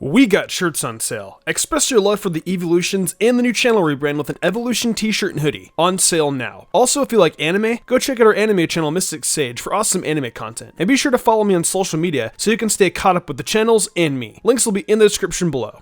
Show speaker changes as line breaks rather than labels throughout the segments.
We got shirts on sale. Express your love for the evolutions and the new channel rebrand with an evolution t-shirt and hoodie. On sale now. Also, if you like anime, go check out our anime channel Mystic Sage for awesome anime content. And be sure to follow me on social media so you can stay caught up with the channels and me. Links will be in the description below.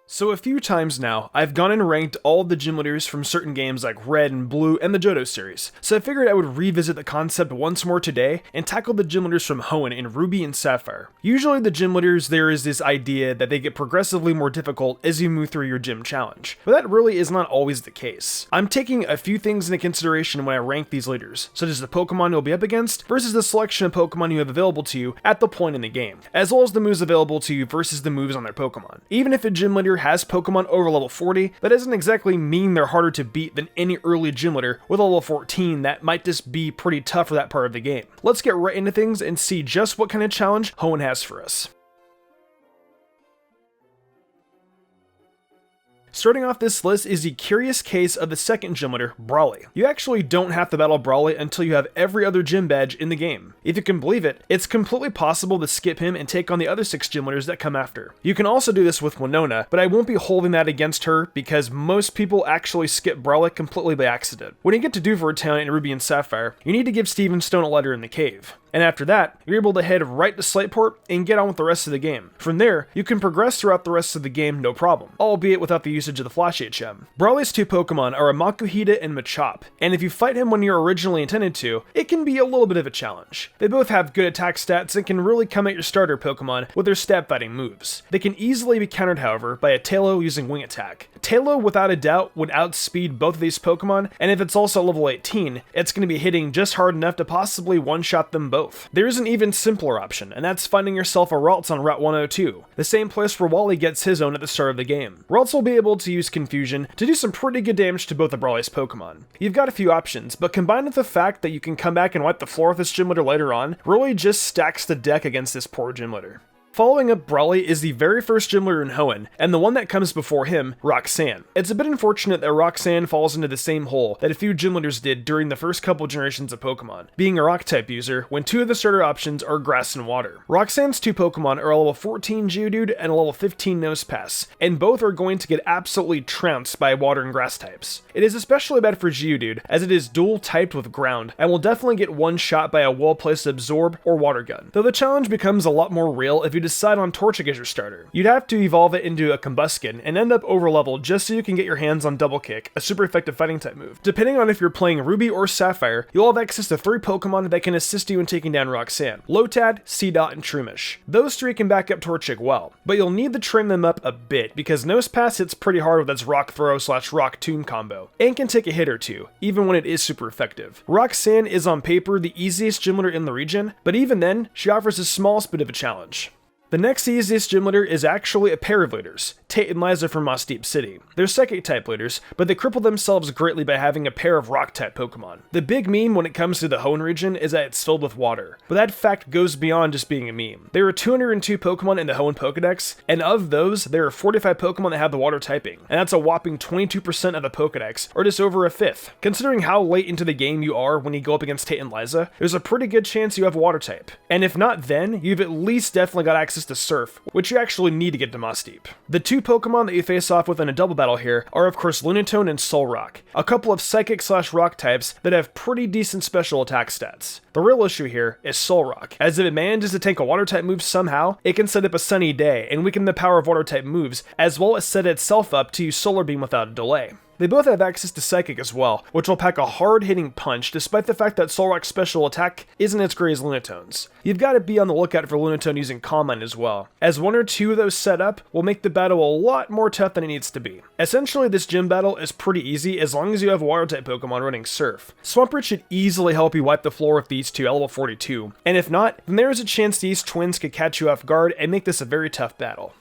So a few times now, I've gone and ranked all of the gym leaders from certain games like Red and Blue and the Johto series, so I figured I would revisit the concept once more today and tackle the gym leaders from Hoenn in Ruby and Sapphire. Usually the gym leaders, there is this idea that they get progressively more difficult as you move through your gym challenge, but that really is not always the case. I'm taking a few things into consideration when I rank these leaders, such as the Pokemon you'll be up against versus the selection of Pokemon you have available to you at the point in the game, as well as the moves available to you versus the moves on their Pokemon. Even if a gym leader has Pokemon over level 40, that doesn't exactly mean they're harder to beat than any early gym leader with a level 14 that might just be pretty tough for that part of the game. Let's get right into things and see just what kind of challenge Hoenn has for us. Starting off this list is the curious case of the second gym leader, Brawley. You actually don't have to battle Brawley until you have every other gym badge in the game. If you can believe it, it's completely possible to skip him and take on the other 6 gym leaders that come after. You can also do this with Winona, but I won't be holding that against her because most people actually skip Brawley completely by accident. When you get to Duvor Town in Ruby and Sapphire, you need to give Steven Stone a letter in the cave. And after that, you're able to head right to Slateport and get on with the rest of the game. From there, you can progress throughout the rest of the game no problem, albeit without the usage of the Flash HM. Brawley's 2 Pokemon are a Makuhita and Machop, and if you fight him when you're originally intended to, it can be a little bit of a challenge. They both have good attack stats and can really come at your starter Pokemon with their stab fighting moves. They can easily be countered, however, by a Taillow using Wing Attack. Taillow, without a doubt, would outspeed both of these Pokemon, and if it's also level 18, it's going to be hitting just hard enough to possibly one-shot them both. There is an even simpler option, and that's finding yourself a Ralts on Route 102, the same place where Wally gets his own at the start of the game. Ralts will be able to use Confusion to do some pretty good damage to both of Brawley's Pokemon. You've got a few options, but combined with the fact that you can come back and wipe the floor with this gym leader later on, really just stacks the deck against this poor gym leader. Following up Brawley is the very first gym leader in Hoenn, and the one that comes before him, Roxanne. It's a bit unfortunate that Roxanne falls into the same hole that a few gym leaders did during the first couple generations of Pokemon, being a rock-type user when 2 of the starter options are grass and water. Roxanne's 2 Pokemon are a level 14 Geodude and a level 15 Nosepass, and both are going to get absolutely trounced by water and grass types. It is especially bad for Geodude, as it is dual-typed with ground, and will definitely get one shot by a well-placed Absorb or Water Gun, though the challenge becomes a lot more real if you decide on Torchic as your starter. You'd have to evolve it into a Combuskin and end up overleveled just so you can get your hands on Double Kick, a super effective fighting type move. Depending on if you're playing Ruby or Sapphire, you'll have access to 3 Pokemon that can assist you in taking down Roxanne: Lotad, Seedot, and Shroomish. Those 3 can back up Torchic well, but you'll need to trim them up a bit because Nosepass hits pretty hard with its Rock Throw / Rock Tomb combo, and can take a hit or two, even when it is super effective. Roxanne is on paper the easiest gym leader in the region, but even then, she offers the smallest bit of a challenge. The next easiest gym leader is actually a pair of leaders, Tate and Liza from Moss Deep City. They're Psychic-type leaders, but they cripple themselves greatly by having a pair of Rock-type Pokemon. The big meme when it comes to the Hoenn region is that it's filled with water, but that fact goes beyond just being a meme. There are 202 Pokemon in the Hoenn Pokedex, and of those, there are 45 Pokemon that have the water typing, and that's a whopping 22% of the Pokedex, or just over a fifth. Considering how late into the game you are when you go up against Tate and Liza, there's a pretty good chance you have a water type. And if not then, you've at least definitely got access to Surf, which you actually need to get to Moss Deep. The 2 Pokemon that you face off with in a double battle here are of course Lunatone and Solrock, a couple of Psychic / Rock types that have pretty decent special attack stats. The real issue here is Solrock, as if it manages to take a water type move somehow, it can set up a Sunny Day and weaken the power of water type moves, as well as set itself up to use Solar Beam without a delay. They both have access to Psychic as well, which will pack a hard-hitting punch despite the fact that Solrock's special attack isn't as great as Lunatone's. You've got to be on the lookout for Lunatone using Calm Mind as well, as 1 or 2 of those set up will make the battle a lot more tough than it needs to be. Essentially, this gym battle is pretty easy as long as you have Water-type Pokemon running Surf. Swampert should easily help you wipe the floor with these 2 at level 42, and if not, then there is a chance these twins could catch you off guard and make this a very tough battle.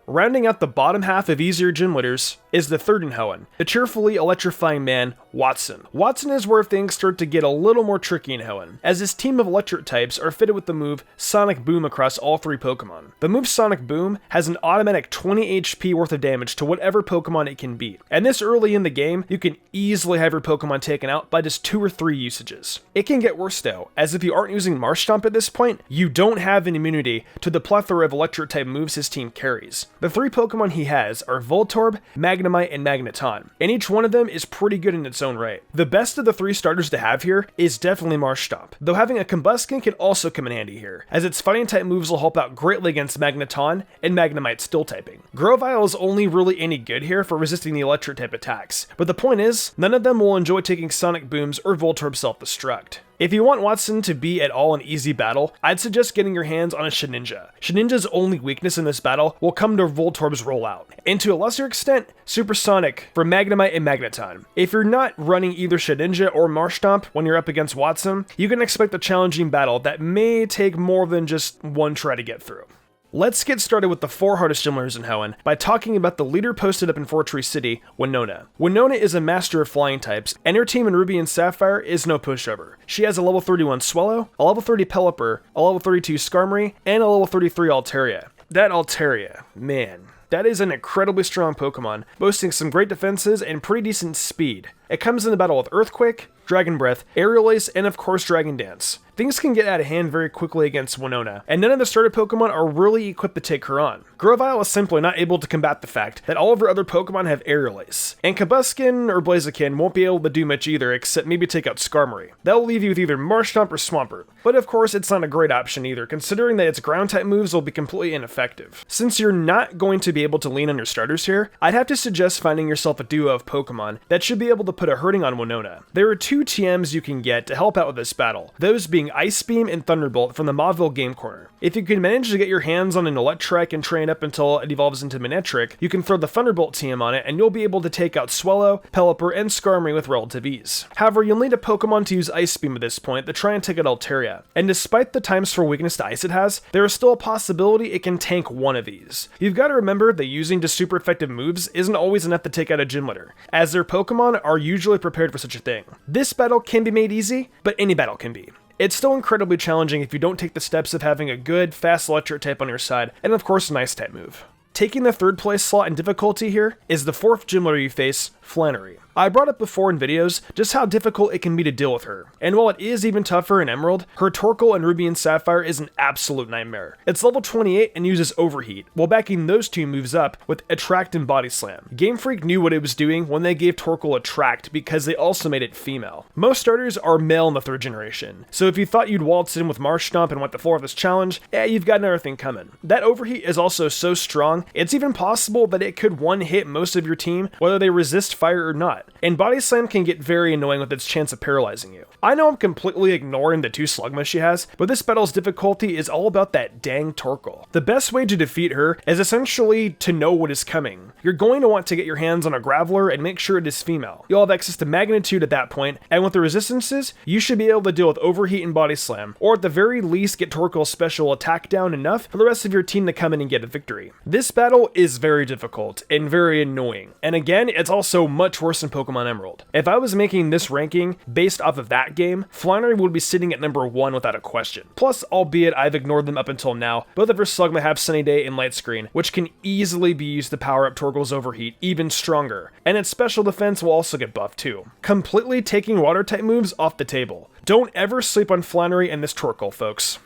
Rounding out the bottom half of easier gym leaders is the third in Hoenn, the cheerfully electrifying man, Watson. Watson is where things start to get a little more tricky in Hoenn, as his team of electric types are fitted with the move Sonic Boom across all 3 Pokemon. The move Sonic Boom has an automatic 20 HP worth of damage to whatever Pokemon it can beat, and this early in the game, you can easily have your Pokemon taken out by just 2 or 3 usages. It can get worse though, as if you aren't using Marshtomp at this point, you don't have an immunity to the plethora of electric type moves his team carries. The 3 Pokemon he has are Voltorb, Magnemite, and Magneton, and each one of them is pretty good in its own right. The best of the 3 starters to have here is definitely Marshtomp, though having a Combuskin can also come in handy here, as its fighting type moves will help out greatly against Magneton and Magnemite Steel typing. Grovyle is only really any good here for resisting the electric type attacks, but the point is, none of them will enjoy taking Sonic Booms or Voltorb self-destruct. If you want Watson to be at all an easy battle, I'd suggest getting your hands on a Shedinja. Shedinja's only weakness in this battle will come to Voltorb's rollout, and to a lesser extent, Supersonic for Magnemite and Magneton. If you're not running either Shedinja or Marshtomp when you're up against Watson, you can expect a challenging battle that may take more than just one try to get through. Let's get started with the 4 hardest gym leaders in Hoenn by talking about the leader posted up in Fortree City, Winona. Winona is a master of flying types, and her team in Ruby and Sapphire is no pushover. She has a level 31 Swallow, a level 30 Pelipper, a level 32 Skarmory, and a level 33 Altaria. That Altaria, man. That is an incredibly strong Pokemon, boasting some great defenses and pretty decent speed. It comes in the battle with Earthquake, Dragon Breath, Aerial Ace, and of course Dragon Dance. Things can get out of hand very quickly against Winona, and none of the starter Pokemon are really equipped to take her on. Grovyle is simply not able to combat the fact that all of her other Pokemon have Aerial Ace, and Combuskin or Blaziken won't be able to do much either except maybe take out Skarmory. That'll leave you with either Marshtomp or Swampert, but of course it's not a great option either, considering that its ground type moves will be completely ineffective. Since you're not going to be able to lean on your starters here, I'd have to suggest finding yourself a duo of Pokemon that should be able to put a hurting on Winona. There are 2 TMs you can get to help out with this battle, those being Ice Beam and Thunderbolt from the Mauville Game Corner. If you can manage to get your hands on an Electrike and train up until it evolves into Manectric, you can throw the Thunderbolt TM on it and you'll be able to take out Swallow, Pelipper, and Skarmory with relative ease. However, you'll need a Pokemon to use Ice Beam at this point to try and take out Altaria, and despite the times for weakness to Ice it has, there is still a possibility it can tank one of these. You've got to remember that using just super effective moves isn't always enough to take out a gym leader, as their Pokemon are usually prepared for such a thing. This battle can be made easy, but any battle can be. It's still incredibly challenging if you don't take the steps of having a good, fast electric type on your side, and of course an ice type move. Taking the 3rd place slot in difficulty here is the 4th gym leader you face, Flannery. I brought up before in videos just how difficult it can be to deal with her, and while it is even tougher in Emerald, her Torkoal in Ruby and Sapphire is an absolute nightmare. It's level 28 and uses Overheat, while backing those 2 moves up with Attract and Body Slam. Game Freak knew what it was doing when they gave Torkoal Attract because they also made it female. Most starters are male in the 3rd generation, so if you thought you'd waltz in with Marshtomp and went the floor of this challenge, you've got another thing coming. That Overheat is also so strong, it's even possible that it could one-hit most of your team whether they resist fire or not. And Body Slam can get very annoying with its chance of paralyzing you. I know I'm completely ignoring the 2 Slugma she has, but this battle's difficulty is all about that dang Torkoal. The best way to defeat her is essentially to know what is coming. You're going to want to get your hands on a Graveler and make sure it is female. You'll have access to Magnitude at that point, and with the resistances, you should be able to deal with Overheat and Body Slam, or at the very least get Torkoal's special attack down enough for the rest of your team to come in and get a victory. This battle is very difficult and very annoying, and again, it's also much worse than Pokemon Emerald. If I was making this ranking based off of that game, Flannery would be sitting at number 1 without a question. Plus, albeit I've ignored them up until now, both of her Slugma have Sunny Day and Light Screen, which can easily be used to power up Torkoal's Overheat even stronger, and its special defense will also get buffed too, completely taking water type moves off the table. Don't ever sleep on Flannery and this Torkoal, folks.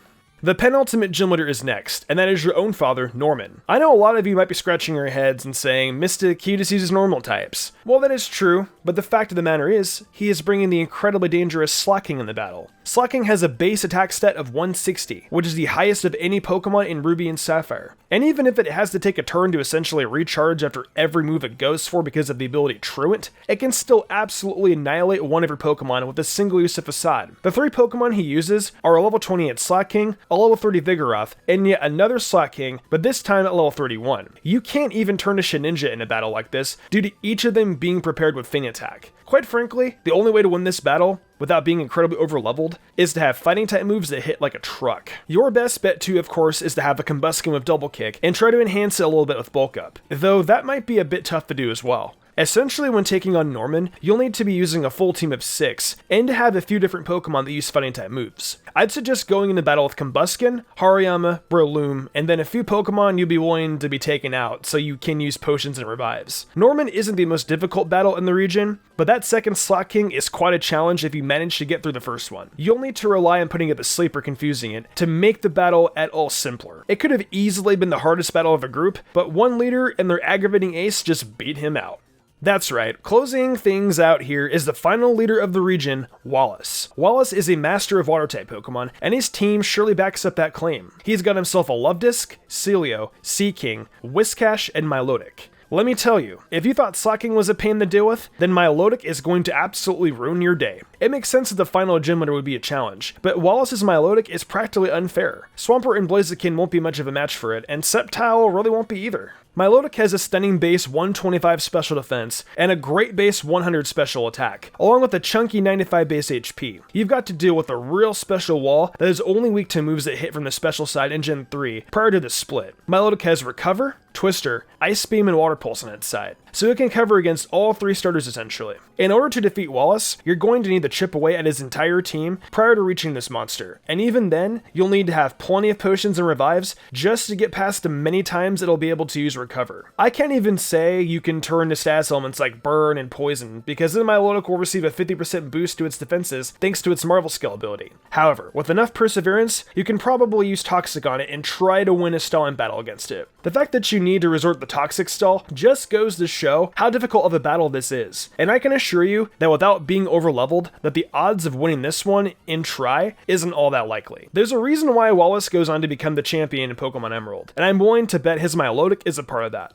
The penultimate gym leader is next, and that is your own father, Norman. I know a lot of you might be scratching your heads and saying, Mystic, he just uses normal types. Well, that is true, but the fact of the matter is, he is bringing the incredibly dangerous Slacking in the battle. Slacking has a base attack stat of 160, which is the highest of any Pokemon in Ruby and Sapphire. And even if it has to take a turn to essentially recharge after every move it goes for because of the ability Truant, it can still absolutely annihilate one of your Pokemon with a single use of Facade. The 3 Pokemon he uses are a level 28 Slacking, a a level 30 Vigoroth, and yet another Slot King, but this time at level 31. You can't even turn a Shedinja in a battle like this due to each of them being prepared with Feint Attack. Quite frankly, the only way to win this battle, without being incredibly overleveled, is to have fighting type moves that hit like a truck. Your best bet too, of course, is to have a Combuskin with Double Kick, and try to enhance it a little bit with Bulk Up, though that might be a bit tough to do as well. Essentially, when taking on Norman, you'll need to be using a full team of 6, and to have a few different Pokemon that use fighting type moves. I'd suggest going into battle with Combuskin, Hariyama, Breloom, and then a few Pokemon you'll be willing to be taken out so you can use potions and revives. Norman isn't the most difficult battle in the region, but that second Slot King is quite a challenge if you manage to get through the first one. You'll need to rely on putting it to sleep or confusing it to make the battle at all simpler. It could have easily been the hardest battle of a group, but one leader and their aggravating ace just beat him out. That's right, closing things out here is the final leader of the region, Wallace. Wallace is a master of water-type Pokemon, and his team surely backs up that claim. He's got himself a Luvdisc, Celio, Seaking, Whiscash, and Milotic. Let me tell you, if you thought Slacking was a pain to deal with, then Milotic is going to absolutely ruin your day. It makes sense that the final gym leader would be a challenge, but Wallace's Milotic is practically unfair. Swampert and Blaziken won't be much of a match for it, and Sceptile really won't be either. Milotic has a stunning base 125 special defense and a great base 100 special attack, along with a chunky 95 base HP. You've got to deal with a real special wall that is only weak to moves that hit from the special side in Gen 3 prior to the split. Milotic has Recover, Twister, Ice Beam, and Water Pulse on its side, so it can cover against all 3 starters essentially. In order to defeat Wallace, you're going to need to chip away at his entire team prior to reaching this monster, and even then, you'll need to have plenty of potions and revives just to get past the many times it'll be able to use Recover. I can't even say you can turn to status elements like Burn and Poison, because then Milotic will receive a 50% boost to its defenses thanks to its Marvel Skill ability. However, with enough perseverance, you can probably use Toxic on it and try to win a stall in battle against it. The fact that you need to resort to Toxic stall just goes to show how difficult of a battle this is, and I can assure you that without being overleveled, that the odds of winning this one in try isn't all that likely. There's a reason why Wallace goes on to become the champion in Pokemon Emerald, and I'm willing to bet his Milotic is a part of that.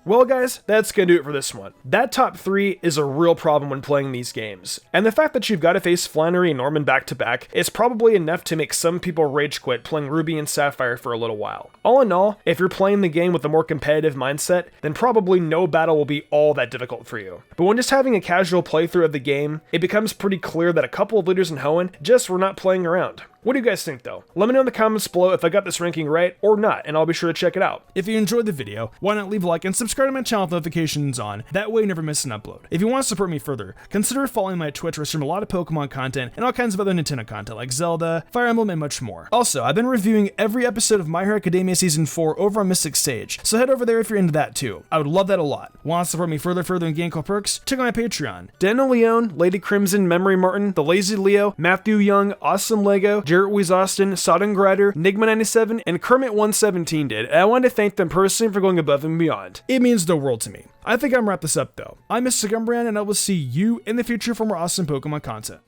Well guys, that's gonna do it for this one. That top 3 is a real problem when playing these games, and the fact that you've got to face Flannery and Norman back to back is probably enough to make some people rage quit playing Ruby and Sapphire for a little while. All in all, if you're playing the game with a more competitive mindset, then probably no battle will be all that difficult for you. But when just having a casual playthrough of the game, it becomes pretty clear that a couple of leaders in Hoenn just were not playing around. What do you guys think though? Let me know in the comments below if I got this ranking right or not, and I'll be sure to check it out. If you enjoyed the video, why not leave a like and subscribe to my channel with notifications on, that way you never miss an upload. If you want to support me further, consider following my Twitch where I stream a lot of Pokemon content and all kinds of other Nintendo content like Zelda, Fire Emblem, and much more. Also, I've been reviewing every episode of My Hero Academia Season 4 over on Mystic Sage, so head over there if you're into that too. I would love that a lot. Want to support me further and gain cool perks? Check out my Patreon. Daniel Leone, Lady Crimson, Memory Martin, The Lazy Leo, Matthew Young, Awesome Lego, Jarrett Weiss Austin, Sodden Grider, Nigma97, and Kermit117 did, and I want to thank them personally for going above and beyond. It means the world to me. I think I'm gonna wrap this up though. I'm Mr. Gumbrand, and I will see you in the future for more awesome Pokemon content.